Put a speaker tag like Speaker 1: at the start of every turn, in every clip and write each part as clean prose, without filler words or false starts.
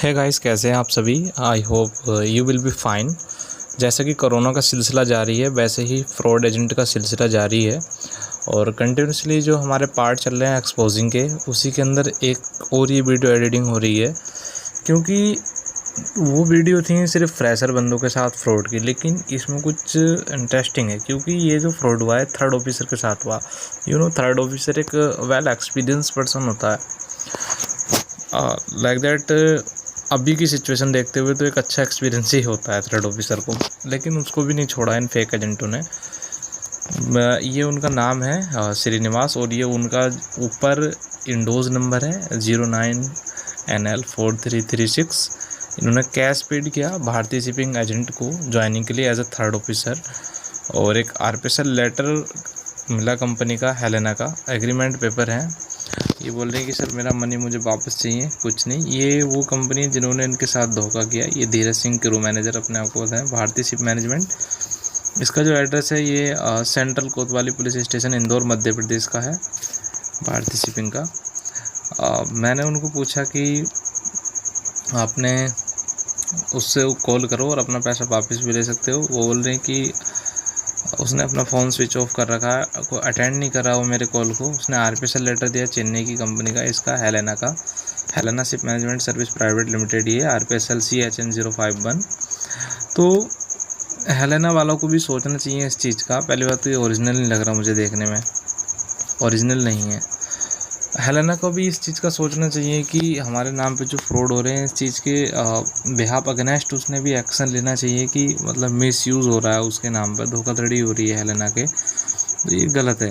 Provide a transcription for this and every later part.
Speaker 1: है गाइस, कैसे हैं आप सभी। I hope you will be fine. जैसे कि कोरोना का सिलसिला जारी है, वैसे ही फ्रॉड एजेंट का सिलसिला जारी है और कंटिन्यूसली जो हमारे पार्ट चल रहे हैं एक्सपोजिंग के, उसी के अंदर एक और ये वीडियो एडिटिंग हो रही है। क्योंकि वो वीडियो थी सिर्फ फ्रेशर बंदों के साथ फ्रॉड की, लेकिन इसमें कुछ इंटरेस्टिंग है। क्योंकि ये जो फ्रॉड हुआ है थर्ड ऑफिसर के साथ हुआ। थर्ड ऑफिसर एक वेल एक्सपीरियंस पर्सन होता है, लाइक दैट। अभी की सिचुएशन देखते हुए तो एक अच्छा एक्सपीरियंस ही होता है थर्ड ऑफिसर को, लेकिन उसको भी नहीं छोड़ा इन फेक एजेंटों ने। ये उनका नाम है श्रीनिवास, और ये उनका ऊपर इंडोज नंबर है 09NL4336। इन्होंने कैश पेड किया भारतीय शिपिंग एजेंट को ज्वाइनिंग के लिए एज अ थर्ड ऑफिसर, और एक आरपीएसएल लेटर मिला कंपनी का, हेलेना का एग्रीमेंट पेपर है। ये बोल रहे हैं कि सर मेरा मनी मुझे वापस चाहिए। कुछ नहीं, ये वो कंपनी जिन्होंने इनके साथ धोखा किया। ये धीरज सिंह क्रू मैनेजर अपने आप को बताएं, भारतीय शिप मैनेजमेंट। इसका जो एड्रेस है ये सेंट्रल कोतवाली पुलिस स्टेशन, इंदौर, मध्य प्रदेश का है, भारतीय शिपिंग का। मैंने उनको पूछा कि आपने उससे कॉल करो और अपना पैसा वापस भी ले सकते हो। वो बोल रहे हैं कि उसने अपना फ़ोन स्विच ऑफ कर रखा है, कोई अटेंड नहीं कर रहा वो मेरे कॉल को। उसने आरपीएसएल लेटर दिया चेन्नई की कंपनी का, इसका हेलेना का, Helena ship management service private limited, ये RPSL CHN051। तो हेलेना वालों को भी सोचना चाहिए इस चीज़ का। पहली बात तो ये ओरिजिनल नहीं लग रहा मुझे देखने में, ओरिजिनल नहीं है। हेलेना को भी इस चीज़ का सोचना चाहिए कि हमारे नाम पे जो फ्रॉड हो रहे हैं, इस चीज़ के बिहाफ अगेंस्ट उसने भी एक्शन लेना चाहिए कि मतलब मिसयूज़ हो रहा है उसके नाम पर, धोखाधड़ी हो रही है हेलेना के, तो ये गलत है।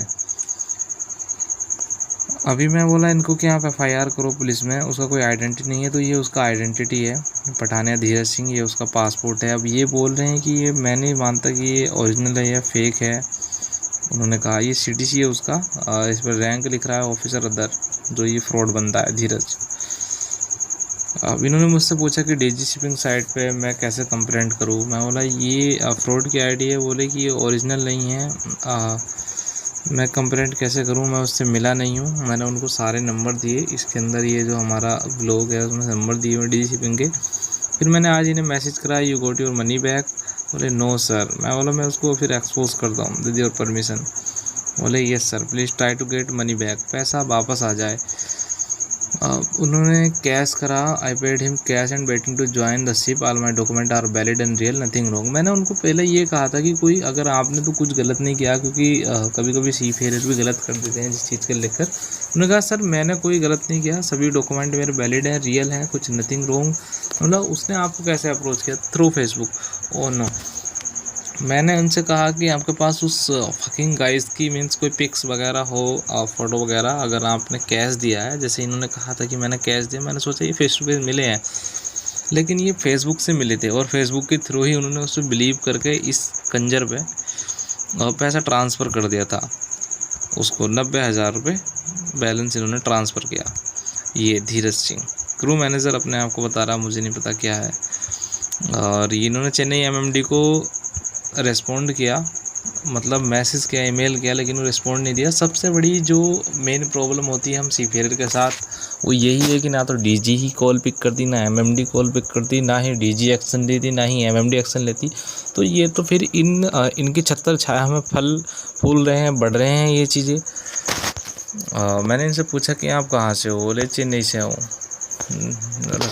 Speaker 1: अभी मैं बोला इनको कि आप FIR करो पुलिस में, उसका कोई आइडेंटिटी नहीं है, तो ये उसका आइडेंटिटी है, पठानिया धीरज सिंह, ये उसका पासपोर्ट है। अब ये बोल रहे हैं कि ये मैं नहीं मानता कि ये ओरिजिनल है या फेक है। उन्होंने कहा ये CTC है उसका, इस पर रैंक लिख रहा है ऑफिसर अदर, जो ये फ्रॉड बनता है धीरज। अब इन्होंने मुझसे पूछा कि DG शिपिंग साइट पे मैं कैसे कंप्लेंट करूं। मैं बोला ये फ्रॉड की आईडी है। बोले कि ये ओरिजिनल नहीं है, मैं कंप्लेंट कैसे करूं, मैं उससे मिला नहीं हूं। मैंने उनको सारे नंबर दिए, इसके अंदर ये जो हमारा ब्लॉग है उसमें नंबर दिए हुए DG शिपिंग के। फिर मैंने आज इन्हें मैसेज करा, you got your money back. बोले नो सर। मैं बोला मैं उसको फिर एक्सपोज करता हूँ, विद योर परमिशन। बोले yes sir, please try to get money back, पैसा वापस आ जाए। उन्होंने कैश करा, I paid him cash and waiting to join the ship, all my document are valid and real, nothing wrong. मैंने उनको पहले ये कहा था कि कोई अगर आपने तो कुछ गलत नहीं किया, क्योंकि कभी कभी सी फेयर भी गलत कर देते हैं जिस चीज़ के लेकर। उन्होंने कहा सर मैंने कोई गलत नहीं किया, सभी डॉक्यूमेंट मेरे वैलिड हैं, रियल हैं, कुछ नथिंग रॉन्ग। मतलब उसने आपको कैसे अप्रोच किया? Through Facebook. Oh no. मैंने उनसे कहा कि आपके पास उस फकिंग गाइस की मीन्स कोई पिक्स वगैरह हो, फ़ोटो वगैरह, अगर आपने कैश दिया है, जैसे इन्होंने कहा था कि मैंने कैश दिया, मैंने सोचा ये फेस टू फेस मिले हैं, लेकिन ये फेसबुक से मिले थे और फेसबुक के थ्रू ही उन्होंने उससे बिलीव करके इस कंजर पे पैसा ट्रांसफ़र कर दिया था उसको। 90,000 रुपये बैलेंस इन्होंने ट्रांसफ़र किया। ये धीरज सिंह क्रू मैनेजर अपने आप को बता रहा, मुझे नहीं पता क्या है। और इन्होंने चेन्नई MMD को रेस्पॉन्ड किया, मतलब मैसेज किया, ईमेल किया, लेकिन वो रिस्पॉन्ड नहीं दिया। सबसे बड़ी जो मेन प्रॉब्लम होती है हम सीफेयर के साथ, वो यही है कि ना तो DG ही कॉल पिक करती, ना MMD कॉल पिक करती, ना ही DG एक्शन लेती, ना ही MMD एक्शन लेती। तो ये तो फिर इनकी छत्र छाया में फल फूल रहे हैं, बढ़ रहे हैं ये चीज़ें। मैंने इनसे पूछा कि आप कहाँ से हो? बोले चेन्नई से हूँ।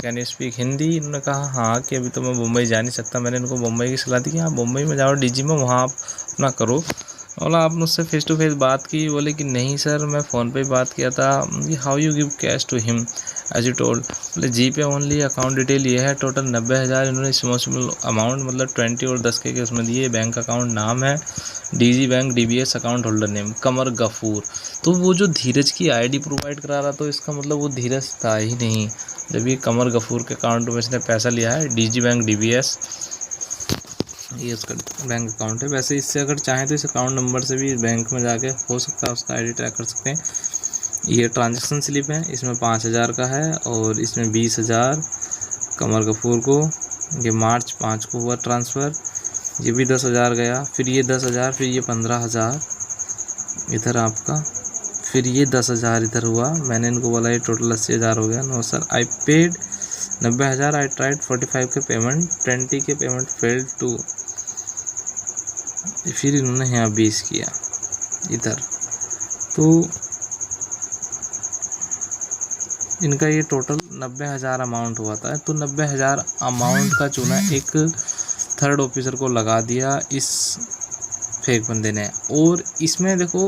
Speaker 1: Can you speak Hindi? इन्होंने कहा हाँ, कि अभी तो मैं मुंबई जा नहीं सकता। मैंने इनको मुंबई की सलाह दी कि आप मुंबई में जाओ DG में, वहाँ आप अपना करो। बोला आप मुझसे फेस टू फेस बात की? बोले कि नहीं सर, मैं फ़ोन पे बात किया था। How you give cash to him as you told? बोले GPay ओनली, अकाउंट डिटेल ये है, टोटल 90,000 इन्होंने रिस्पॉन्सिबल अमाउंट मतलब 20 और 10 के उसमें दिए। बैंक अकाउंट नाम है DG bank DBS, account holder name Qamar Ghafoor. तो वो जो धीरज की ID प्रोवाइड करा रहा, तो इसका मतलब वो धीरज था ही नहीं, जब ये कमर गफूर के अकाउंट में इसने पैसा लिया है। DG बैंक DBS ये उसका बैंक अकाउंट है। वैसे इससे अगर चाहें तो इस अकाउंट नंबर से भी बैंक में जाके हो सकता है उसका ID ट्रैक कर सकते हैं। ये ट्रांजैक्शन स्लिप है, इसमें 5,000 का है और इसमें 20,000 कमर गफूर को। ये मार्च 5 को हुआ ट्रांसफ़र, ये भी 10,000 गया, फिर ये 10,000, फिर ये 15,000 इधर आपका, फिर ये 10,000 इधर हुआ। मैंने इनको बोला ये टोटल 80,000 हो गया। No sir, I paid 90,000 I tried 45 के पेमेंट, 20 के पेमेंट फेल्ड टू, फिर इन्होंने यहाँ 20 किया इधर। तो इनका ये टोटल 90,000 अमाउंट हुआ था। तो 90,000 अमाउंट का चूना एक थर्ड ऑफिसर को लगा दिया इस फेक बंदे ने। और इसमें देखो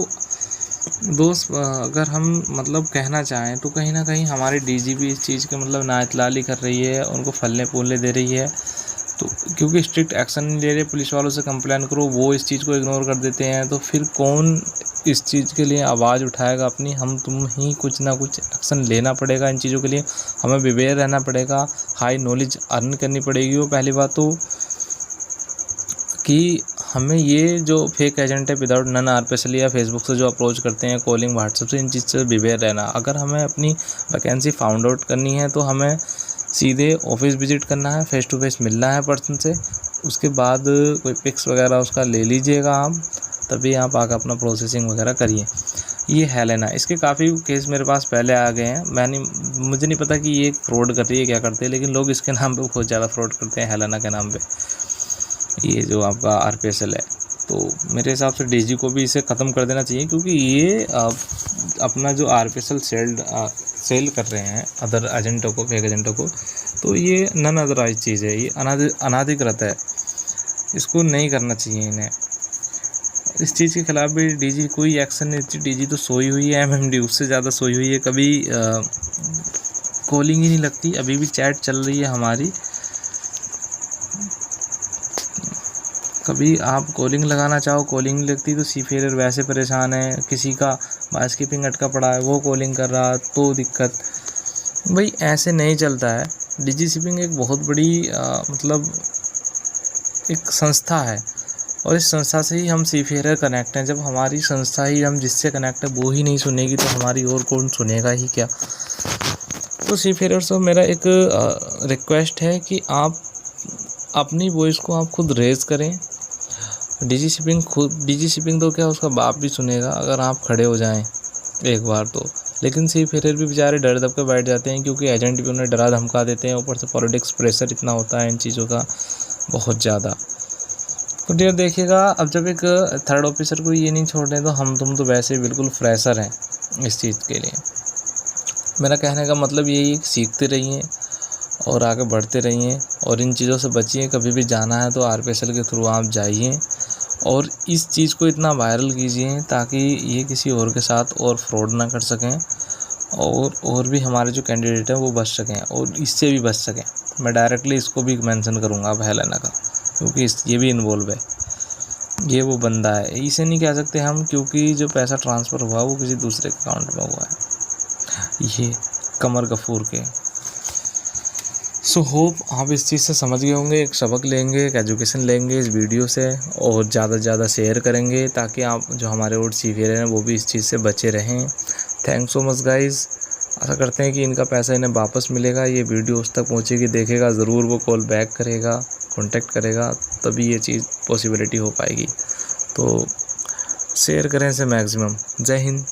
Speaker 1: दोस्त, अगर हम मतलब कहना चाहें तो कहीं ना कहीं हमारी डीजीपी इस चीज़ के मतलब नाइतलाली कर रही है, उनको फलने फूलने दे रही है। तो क्योंकि स्ट्रिक्ट एक्शन नहीं ले रहे, पुलिस वालों से कंप्लेन करो, वो इस चीज़ को इग्नोर कर देते हैं, तो फिर कौन इस चीज़ के लिए आवाज़ उठाएगा अपनी? हम तुम ही कुछ ना कुछ एक्शन लेना पड़ेगा इन चीज़ों के लिए, हमें अवेयर रहना पड़ेगा, हाई नॉलेज अर्न करनी पड़ेगी। वो पहली बात तो कि हमें ये जो फेक एजेंट है विदाउट नन आरपीएसएल या फेसबुक से जो अप्रोच करते हैं, कॉलिंग, व्हाट्सएप से, इन चीज़ से अवेयर रहना। अगर हमें अपनी वैकेंसी फाउंड आउट करनी है तो हमें सीधे ऑफिस विजिट करना है, फेस टू फेस मिलना है पर्सन से, उसके बाद कोई पिक्स वगैरह उसका ले लीजिएगा आप, तभी आप आकर अपना प्रोसेसिंग वगैरह करिए। ये हेलेना, इसके काफ़ी केस मेरे पास पहले आ गए हैं। मुझे नहीं पता कि ये फ्रॉड कर रही है, क्या करते हैं, लेकिन लोग इसके नाम पे बहुत ज़्यादा फ्रॉड करते हैं, हेलेना के नाम पे, ये जो आपका आरपीएसएल है। तो मेरे हिसाब से डीजी को भी इसे ख़त्म कर देना चाहिए, क्योंकि ये अपना जो आरपीएसएल सेल कर रहे हैं अदर एजेंटों को, फेक एजेंटों को, तो ये नन अदरवाइज चीज़ है, ये अनाधिकृत है, इसको नहीं करना चाहिए इन्हें। इस चीज़ के खिलाफ भी डीजी कोई एक्शन नहीं लेती। डीजी तो सोई हुई है, एमएमडी उससे ज़्यादा सोई हुई है, कभी कॉलिंग ही नहीं लगती। अभी भी चैट चल रही है हमारी, कभी आप कॉलिंग लगाना चाहो कॉलिंग नहीं लगती। तो सीफेयर वैसे परेशान है, किसी का बास्कीपिंग अटका पड़ा है, वो कॉलिंग कर रहा तो दिक्कत। भाई ऐसे नहीं चलता है। डीजी शिपिंग एक बहुत बड़ी मतलब एक संस्था है, और इस संस्था से ही हम सीफेयर कनेक्ट हैं। जब हमारी संस्था ही हम जिससे कनेक्ट है वो ही नहीं सुनेगी तो हमारी और कौन सुनेगा ही क्या। तो सीफेयर से मेरा एक रिक्वेस्ट है कि आप अपनी वॉइस को आप खुद रेज करें। डीजी शिपिंग तो क्या उसका बाप भी सुनेगा अगर आप खड़े हो जाएं एक बार तो। लेकिन सीफेयर भी बेचारे डर दब के बैठ जाते हैं, क्योंकि एजेंट भी उन्हें डरा धमका देते हैं। ऊपर से पॉलिटिक्स प्रेशर इतना होता है इन चीज़ों का, बहुत ज़्यादा। तो डियर देखिएगा, अब जब एक थर्ड ऑफिसर को ये नहीं छोड़ रहे तो हम तुम तो वैसे बिल्कुल फ्रेशर हैं इस चीज़ के लिए। मेरा कहने का मतलब यही है कि सीखते रहिए और आगे बढ़ते रहिए, और इन चीज़ों से बचिए। कभी भी जाना है तो आरपीएसएल के थ्रू आप जाइए, और इस चीज़ को इतना वायरल कीजिए ताकि ये किसी और के साथ और फ्रॉड ना कर सकें, और भी हमारे जो कैंडिडेट हैं वो बच सकें, और इससे भी बच सकें। मैं डायरेक्टली इसको भी मेंशन करूँगा अब हेलेना का, क्योंकि ये भी इन्वॉल्व है, ये वो बंदा है। इसे नहीं कह सकते हम, क्योंकि जो पैसा ट्रांसफ़र हुआ वो किसी दूसरे के अकाउंट में हुआ है, ये कमर गफूर के। सो होप आप इस चीज़ से समझ गए होंगे, एक सबक लेंगे, एक एजुकेशन लेंगे इस वीडियो से, और ज़्यादा से ज़्यादा शेयर करेंगे ताकि आप जो हमारे और सीफेयर हैं वो भी इस चीज़ से बचे रहें। Thanks so much guys. आशा करते हैं कि इनका पैसा इन्हें वापस मिलेगा, ये वीडियो उस तक पहुंचेगी, देखेगा ज़रूर, वो कॉल बैक करेगा, कांटेक्ट करेगा, तभी ये चीज़ पॉसिबिलिटी हो पाएगी। तो शेयर करें इसे मैक्सिमम। जय हिंद।